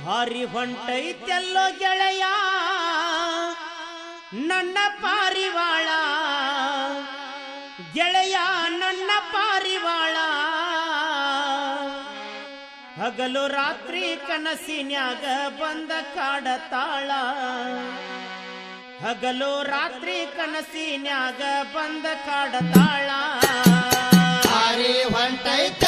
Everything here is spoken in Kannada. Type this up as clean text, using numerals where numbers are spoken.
ಹಾರಿ ಹೊಂಟೈತೆಲ್ಲೋ ಗೆಳೆಯ ನನ್ನ ಪಾರಿವಾಳ ಗೆಳೆಯ ನನ್ನ ಪಾರಿವಾಳ ಹಗಲು ರಾತ್ರಿ ಕನಸಿನ್ಯಾಗ ಬಂದ ಕಾಡತಾಳ ಹಗಲು ರಾತ್ರಿ ಕನಸಿನ್ಯಾಗ ಬಂದ ಕಾಡತಾಳ ಹಾರಿ ಹೊಂಟೈತೆ